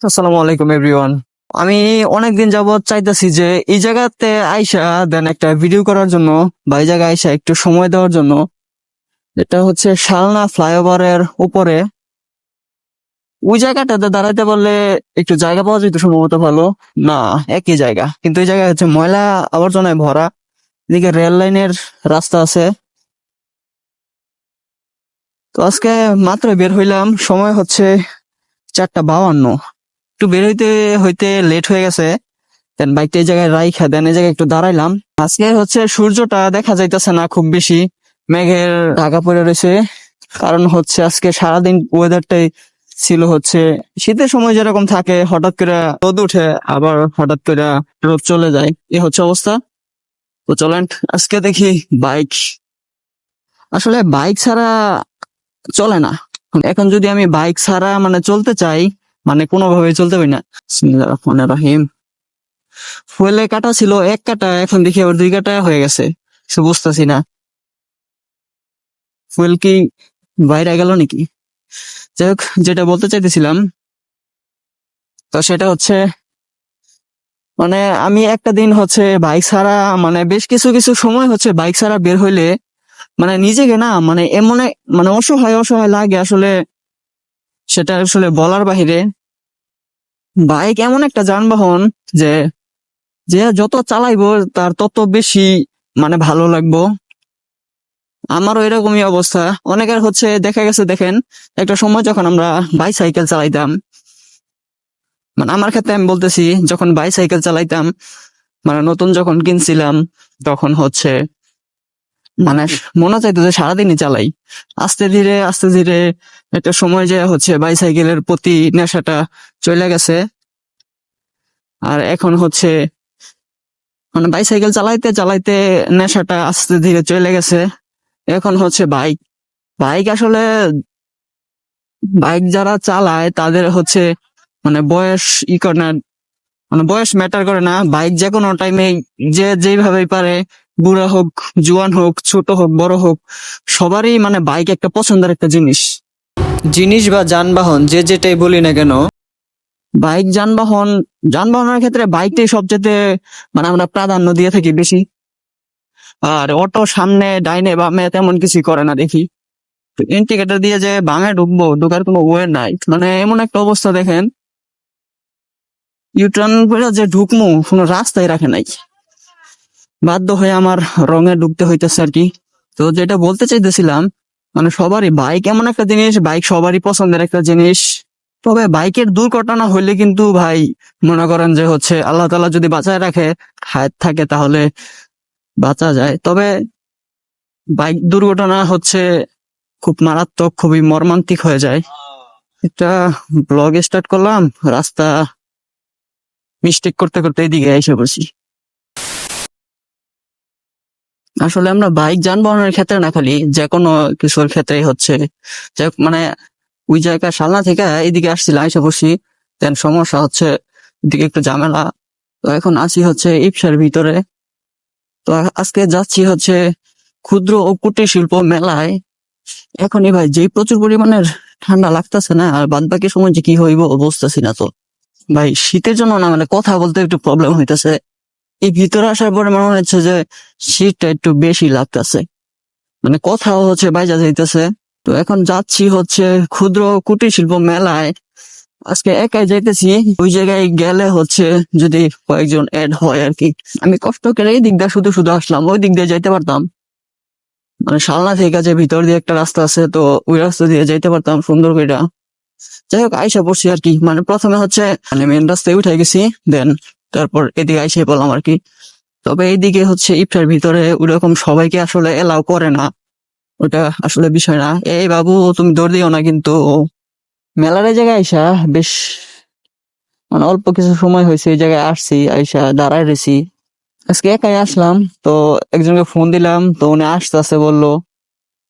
আসসালামু আলাইকুম এভরিওয়ান। আমি অনেকদিন যাবত চাইতেছি যে এই জায়গাতে আইসা দেন একটা ভিডিও করার জন্য বা এই জায়গায় আইসা একটু সময় দেওয়ার জন্য। এটা হচ্ছে শালনা ফ্লাইওভারের উপরে। ওই জায়গাটাতে দাঁড়াইতে পারলে একটু জায়গা পাওয়া যেত সম্ভবত ভালো। না, একই জায়গা, কিন্তু এই জায়গায় হচ্ছে ময়লা আবর্জনায় ভরা। এদিকে রেল লাইনের রাস্তা আছে। তো আজকে মাত্র বের হইলাম, সময় হচ্ছে 4:52। একটু বের হইতে হইতে লেট হয়ে গেছে। দেন বাইকটা এই জায়গায় রাইখা দেন এই জায়গায় একটু দাঁড়াইলাম। আজকে হচ্ছে সূর্যটা দেখা যাইতেছে না খুব বেশি, মেঘের ঢাকা পড়ে রয়েছে। কারণ হচ্ছে আজকে সারাদিন ওয়েদারটাই ছিল হচ্ছে শীতের সময় যেরকম থাকে, হঠাৎ করে রোদ উঠে আবার হঠাৎ করে রোদ চলে যায়, এ হচ্ছে অবস্থা। তো চলেন আজকে দেখি বাইক, আসলে বাইক ছাড়া চলে না। এখন যদি আমি বাইক ছাড়া মানে চলতে চাই, মানে কোনোভাবে চলতে পারি না। বিসমিল্লাহির রহমানির রহিম। ফুয়েলে কাটা ছিল 1 কাটা, এখন দেখি আবার 2 কাটা হয়ে গেছে। কিছু বুঝতেছি না, ফুয়েল কি বাইরে গেল নাকি? যাই হোক, যেটা বলতে চাইতেছিলাম, তো সেটা হচ্ছে মানে আমি একটা দিন হচ্ছে বাইক ছাড়া, মানে বেশ কিছু কিছু সময় হচ্ছে বাইক ছাড়া বের হইলে মানে নিজেকে না মানে এমন মানে অসহায় অসহায় লাগে আসলে, সেটা আসলে বলার বাহিরে। বাইক এমন একটা যানবাহন যে যে যত চালাইবো তার তত বেশি মানে ভালো লাগবো। আমারও এরকমই অবস্থা। অনেকের হচ্ছে দেখা গেছে, দেখেন একটা সময় যখন আমরা বাইসাইকেল চালাইতাম, মানে আমার ক্ষেত্রে আমি বলতেছি, যখন বাইসাইকেল চালাইতাম মানে নতুন যখন কিনছিলাম, তখন হচ্ছে মানে মনে চাইতো যে সারাদিনই চালাই। আস্তে ধীরে একটা সময় যে হচ্ছে বাইসাইকেলের প্রতি নেশাটা চলে গেছে। আর এখন হচ্ছে মানে বাইসাইকেল চালাইতে চালাইতে নেশাটা আস্তে ধীরে চলে গেছে। এখন হচ্ছে বাইক। বাইক আসলে বাইক যারা চালায় তাদের হচ্ছে মানে বয়স ই করে না, মানে বয়স ম্যাটার করে না। বাইক যে কোনো টাইমে যে যেভাবেই পারে, বুড়া হোক, জোয়ান হোক, ছোট হোক, বড় হোক, সবারই মানে বাইক একটা পছন্দের একটা জিনিস। জিনিস বা যানবাহন যে যেটাই বলি না কেন, বাইক যানবাহন, যানবাহনের ক্ষেত্রে বাইকটাই সবচেয়ে মানে আমরা প্রাধান্য দিয়ে থাকি বেশি। আর অটো সামনে ডাইনে বামে তেমন কিছু করে না দেখি। ইন্ডিকেটর দিয়ে যে বামে ঢুকবো, ঢুকার কোনো ওয়ে নাই, মানে এমন একটা অবস্থা দেখেন। ইউটার্ন করে যে ঢুকমু কোনো রাস্তাই রাখে নাই, বাধ্য হয়ে আমার রঙে ঢুকতে হইতেছে আর কি। তো যেটা বলতে চাইতেছিলাম, মানে সবারই বাইক এমন একটা জিনিস, বাইক সবারই পছন্দের একটা জিনিস। তবে বাইকের দুর্ঘটনা হইলে কিন্তু ভাই, মনে করেন যে হচ্ছে আল্লাহ তাআলা যদি বাঁচায় রাখে, হায়াত থাকে, তাহলে বাঁচা যায়। তবে বাইক দুর্ঘটনা হচ্ছে খুব মারাত্মক, খুবই মর্মান্তিক হয়ে যায়। একটা ব্লগ স্টার্ট করলাম, রাস্তা মিস্টেক করতে করতে এদিকে এসে বসি। আসলে আমরা বাইক যানবাহনের ক্ষেত্রে না, খালি যে কোনো কিছুর ক্ষেত্রেই হচ্ছে যে মানে ওই জায়গা শালনা থেকে এদিকে আসছিলাম, এসে বসি, দেন সমস্যা হচ্ছে এদিকে একটু ঝামেলা। তো এখন আছি হচ্ছে ইপসার ভিতরে। তো আজকে যাচ্ছি হচ্ছে ক্ষুদ্র ও কুটির শিল্প মেলায়। এখনই ভাই যেই প্রচুর পরিমাণের ঠান্ডা লাগতেছে না, আর বাদ বাকি সময় যে কি হইব বুঝতেছি না। তো ভাই শীতের জন্য না মানে কথা বলতে একটু প্রবলেম হইতেছে। এই ভিতরে আসার পরে মনে হচ্ছে যে শীতটা একটু বেশি লাগতেছে, মানে কথাও হচ্ছে বাইজা যাইতেছে। তো এখন যাচ্ছি হচ্ছে ক্ষুদ্র কুটির শিল্প মেলায়। আজকে একাই যাইতেছি, ওই জায়গায় গেলে হচ্ছে যদি কয়েকজন এড হয় আর কি। আমি কষ্ট করে এই দিক দিয়ে শুধু শুধু আসলাম, ওই দিক দিয়ে যাইতে পারতাম, মানে শালনা থেকে যে ভিতর দিয়ে একটা রাস্তা আছে, তো ওই রাস্তা দিয়ে যাইতে পারতাম সুন্দর করে। যাই হোক, আইসা পড়ছি আর কি। মানে প্রথমে হচ্ছে মানে মেন রাস্তায় উঠে গেছি, দেন তারপর এদিকে আইসে বললাম আর কি। তবে এইদিকে হচ্ছে ইফতার ভিতরে ওরকম সবাইকে আসলে এলাও করে না, ওটা আসলে বিষয় না। এই বাবু তুমি দৌড় দিও না কিন্তু। মেলার এই জায়গায় আইসা বেশ মানে অল্প কিছু সময় হয়েছে এই জায়গায় আসছি, আইসা দাঁড়ায় রয়েছি। আজকে একাই আসলাম, তো একজনকে ফোন দিলাম, তো উনি আসতেছে বললো,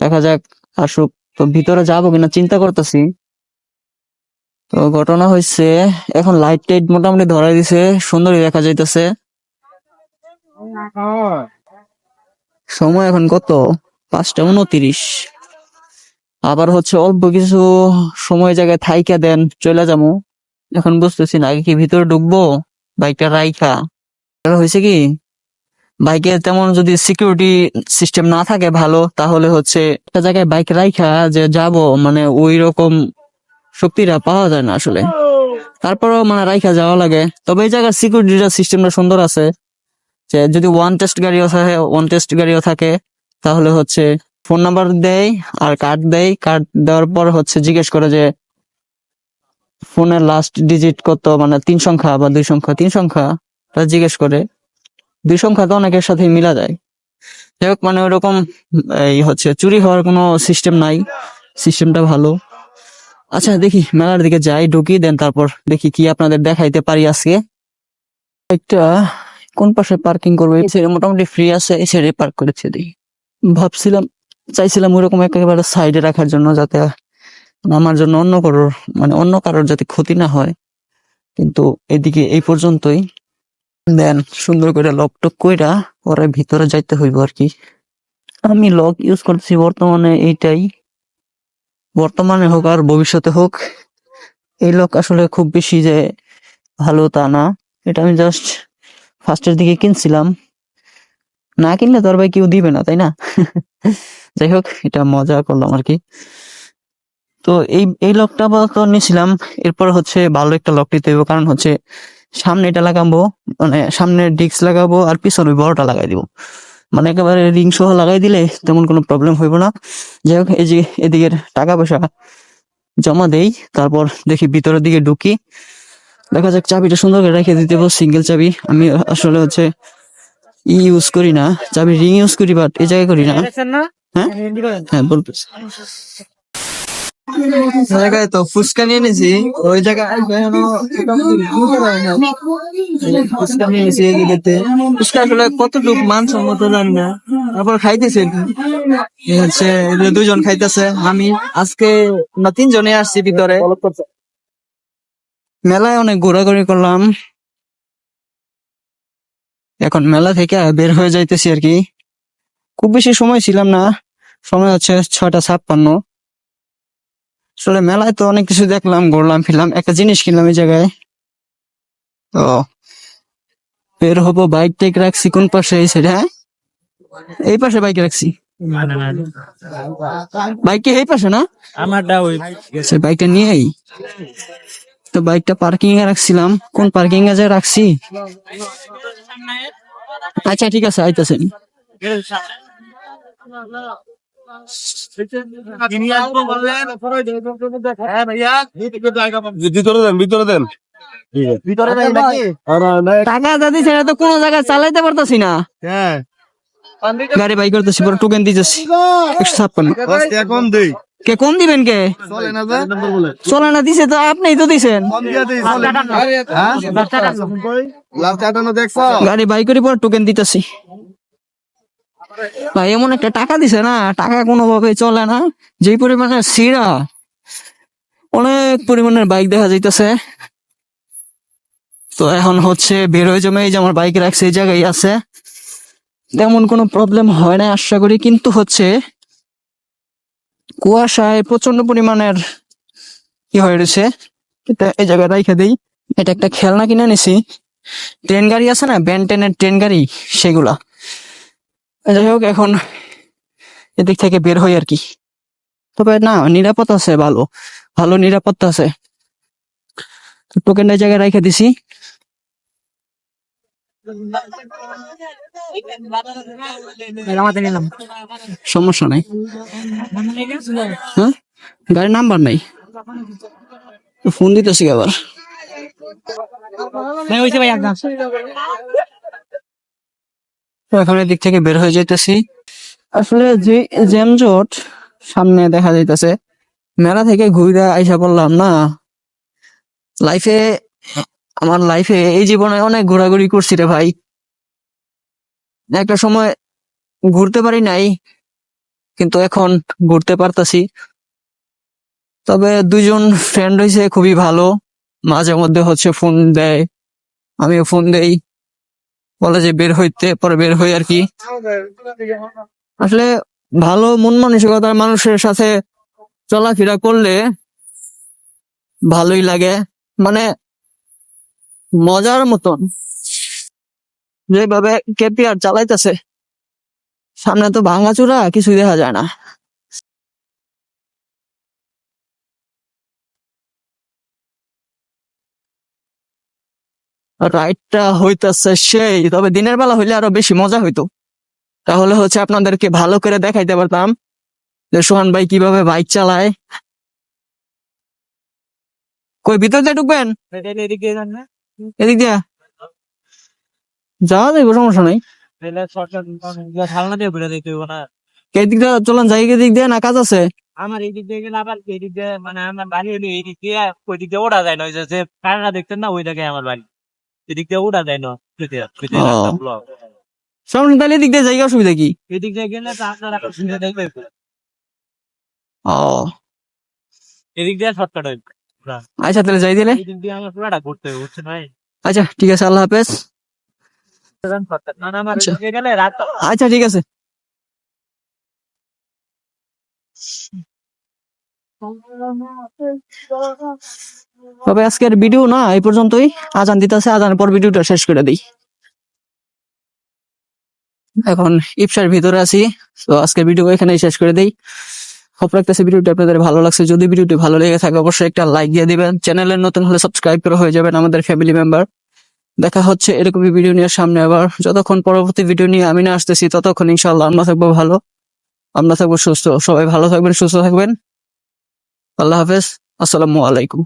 দেখা যাক আসুক। তো ভিতরে যাবো কিনা চিন্তা করতেছি। তো ঘটনা হয়েছে, এখন লাইট টাইট মোটামুটি ধরাই দিছে, সুন্দরই দেখা যাইতেছে। সময় এখন কত, 5:29। আবার হচ্ছে অল্প কিছু সময় জায়গায় থাইকা দেন চলে যাবো। এখন বুঝতেছি না আগে কি ভিতরে ঢুকবো বাইকটা রাইখা। হয়েছে কি, বাইকে তেমন যদি সিকিউরিটি সিস্টেম না থাকে ভালো, তাহলে হচ্ছে একটা জায়গায় বাইক রাইখা যে যাব, মানে ওই রকম শক্তিটা পাওয়া যায় না আসলে। তারপরেও মানে রাইখা যাওয়া লাগে। তবে এই জায়গার সিকিউরিটি সিস্টেমটা সুন্দর আছে, যে যদি ওয়ান টেস্ট গাড়িও থাকে তাহলে হচ্ছে ফোন নাম্বার দেয় আর কার্ড দেয়। কার্ড দেওয়ার পর হচ্ছে জিজ্ঞেস করে যে ফোনের লাস্ট ডিজিট কত, মানে 3 সংখ্যা বা 2 সংখ্যা, 3 সংখ্যা তা জিজ্ঞেস করে। 2 সংখ্যা তো অনেকের সাথে মিলা যায়। যাই হোক, মানে ওরকম এই হচ্ছে চুরি হওয়ার কোনো সিস্টেম নাই, সিস্টেমটা ভালো। আচ্ছা দেখি মেলার দিকে যাই, ঢুকি, দেন তারপর দেখি কি আপনাদের দেখাইতে পারি আজকে। একটা কোন পাশে পার্কিং করবো, এই সাইডে মোটামুটি ফ্রি আছে, এই সাইডে পার্ক করেছে। দেখি ভাবছিলাম, চাইছিলাম ওইরকম একেবারে সাইডে রাখার জন্য, যাতে আমার জন্য অন্য কারোর যাতে ক্ষতি না হয়। কিন্তু এদিকে এই পর্যন্তই। দেন সুন্দর করে লক টক কইরা পরে ভিতরে যাইতে হইব আর কি। আমি লক ইউজ করতেছি বর্তমানে এইটাই, বর্তমানে হোক আর ভবিষ্যতে হোক। এই লক আসলে খুব বেশি যে ভালো তা না, এটা আমি জাস্ট ফার্স্টের দিকে কিনছিলাম, না কিনলে তো আর ভাই কেউ দিবে না, তাই না? যাই হোক, এটা মজা করলাম আর কি। তো এই এই লকটা তো নিয়েছিলাম। এরপর হচ্ছে ভালো একটা লক নিতে হইব, কারণ হচ্ছে সামনে এটা লাগাবো, মানে সামনে ডিস্ক লাগাবো আর পিছনে ওই বড়টা লাগাই দিব। মানে একেবারে রিং সহ লাগাই দিলে তেমন কোনো প্রবলেম হইব না। যাই হোক, এই যে এদিকের টাকা পয়সা জমা দেই, তারপর দেখি ভিতরের দিকে ঢুকি। দেখা যাক, চাবিটা সুন্দর করে রেখে দিতে হবে, সিঙ্গেল চাবি। আমি আসলে হচ্ছে ইউজ করি না, চাবি রিং ইউজ করি, বাট এই জায়গায় করি না। হ্যাঁ হ্যাঁ, বলতেছি। জায়গায় তো ফুচকা নিয়ে নিছি, ওই জায়গায় ফুচকা নিয়ে নিছি এদিকে। ফুচকা আসলে কতটুকু মানসম্মত জানি না, তারপর খাইতেছে। হচ্ছে দুজন খাইতেছে, আমি আজকে আমরা 3 জনে আসছি ভিতরে। মেলায় অনেক ঘোরাঘুরি করলাম, এখন মেলা থেকে বের হয়ে যাইতেছি আর কি। খুব বেশি সময় ছিলাম না, সময় হচ্ছে 6:56। আসলে মেলায় তো অনেক কিছু দেখলাম, ঘুরলাম ফিরলাম, একটা জিনিস কিনলাম এই জায়গায়। তো বের হবো, বাইক টেক রাখছি কোন পাশে, এই সাইড, হ্যাঁ এই পাশে বাইক রাখছি। বাইক কি এই পাশে না? আমারটা ওই সে বাইকটা নিয়েই তো বাইকটা পার্কিং এ রাখছিলাম, কোন পার্কিং এ যে রাখছি। আচ্ছা ঠিক আছে, আইতাছেন। হ্যাঁ ভাইয়া ভিতরে দেন ভিতরে দেন ভিতরে দেন নাকি টাকা দাদি ছেড়ে তো কোনো জায়গায় চালাইতে পারতাছি না, হ্যাঁ গাড়ি বাই করতেছি, পরে টোকেন দিতেছি 156। এখন দেই কে কম দিবেন কে? চলে না যে চলে না, দিছে তো আপনিই তো দিছেন। কম দিয়া দেই চলে হ্যাঁ লাস্ট 58 দেখছো গাড়ি বাই করে পরে টোকেন দিতেছি। ভাই এমন একটা টাকা দিছে না, টাকা কোনোভাবে চলে না, যেই পরিমাণে সিরা, অনেক পরিমাণের বাইক দেখা যাইতেছে। তো এখন হচ্ছে বের হয়ে যাবে, এই যে আমার বাইক রাখছে এই জায়গায় আছে, তেমন কোনো প্রবলেম হয় না আশা করি। কিন্তু হচ্ছে কুয়াশায় প্রচন্ড পরিমাণের কি হয়ে রয়েছে, এটা এই জায়গায় রাইখা দেই। এটা একটা খেলনা কিনে নিছি, ট্রেন গাড়ি আছে না, বেন 10-এর ট্রেন গাড়ি, সেগুলা। যাই হোক, এখন এদিক থেকে বের হই আর কি। তবে না, নিরাপদ আছে, ভালো ভালো নিরাপত্তা আছে। টোকেনটা জায়গায় রেখে দিছি। সমস্যা নাই, হ্যাঁ গাড়ির নাম্বার নাই, ফোন দিতেছি আবার। তো এখন এদিক থেকে বের হয়ে যাইতেছি। আসলে যে জ্যামজট সামনে দেখা যাইতেছে, মেলা থেকে ঘুরে আইসা পড়লাম না। লাইফে, আমার লাইফে এই জীবনে অনেক ঘোরাঘুরি করছি রে ভাই। একটা সময় ঘুরতে পারি নাই, কিন্তু এখন ঘুরতে পারতাছি। তবে 2জন ফ্রেন্ড হয়েছে খুবই ভালো, মাঝে মধ্যে হচ্ছে ফোন দেয়, আমিও ফোন দেই, বলে যে বের হইতে, পরে বের হই আর কি। আসলে ভালো মন মানসিকতার মানুষের সাথে চলাফেরা করলে ভালোই লাগে। মানে মজার মতন যেভাবে কেপিআর চালাইতেছে, সামনে তো ভাঙাচোরা কিছুই দেখা যায় না। রাইডটা হইতাছে সেই, তবে দিনের বেলা হইলে আরো বেশি মজা হইতো। তাহলে হচ্ছে আপনাদেরকে ভালো করে দেখাইতে পারতাম যে সোহান ভাই কিভাবে বাইক চালায়। কই ভিতর দিয়ে ঢুকবেন? এদিক দিয়া যাওয়া যাবে, সমস্যা নাই। এদিক দিয়ে চলেন, যাই এদিক দিয়ে, না কাজ আছে? আমার এই দিক দিয়ে গেলে আবার এই দিক দিয়ে মানে আমার বাড়ি হলো এই দিক দিয়ে, ওই দিক দিয়ে ওঠা যায় না, ওই যে কারণা দেখতেন না, ওই জায়গায় আমার বাড়ি, এদিক দিয়ে ওঠা যায় না। সমস্যা, তাহলে এদিক দিয়ে জায়গা, অসুবিধা কি? এই দিক দিয়ে গেলে তো আপনারা সুবিধা দেখবে, ও এদিক দিয়ে শর্টকাট হইবে। আচ্ছা, তাহলে যাই দিলে। এই দিক দিয়ে আমার পুরাটা ঘুরতে হবে, বুঝছেন ভাই? আচ্ছা ঠিক আছে, আল্লাহ হাফেজ। শর্টকাট মানে আমার আচ্ছা। ওইদিকে গেলে রাত। আচ্ছা ঠিক আছে। তবে আজকের ভিডিও না এই পর্যন্তই। আজান দিতেছে, আজানের পর ভিডিওটা শেষ করে দিই। এখন ইফসার ভিতরে আছি, তো আজকের ভিডিও এখানেই শেষ করে দিই। হোপ রাখতেছি ভিডিওটি আপনাদের ভালো লাগছে। যদি ভিডিওটি ভালো লেগে থাকে অবশ্যই একটা লাইক দিয়ে দিবেন। চ্যানেলের নতুন হলে সাবস্ক্রাইব করে হয়ে যাবেন আমাদের ফ্যামিলি মেম্বার। দেখা হচ্ছে এরকমই ভিডিও নিয়ে সামনে আবার। যতক্ষণ পরবর্তী ভিডিও নিয়ে আমি না আসতেছি, ততক্ষণ ইনশাআল্লাহ আমরা থাকবো ভালো, আমরা থাকবো সুস্থ। সবাই ভালো থাকবেন, সুস্থ থাকবেন। আল্লাহ হাফেজ, আসসালামু আলাইকুম।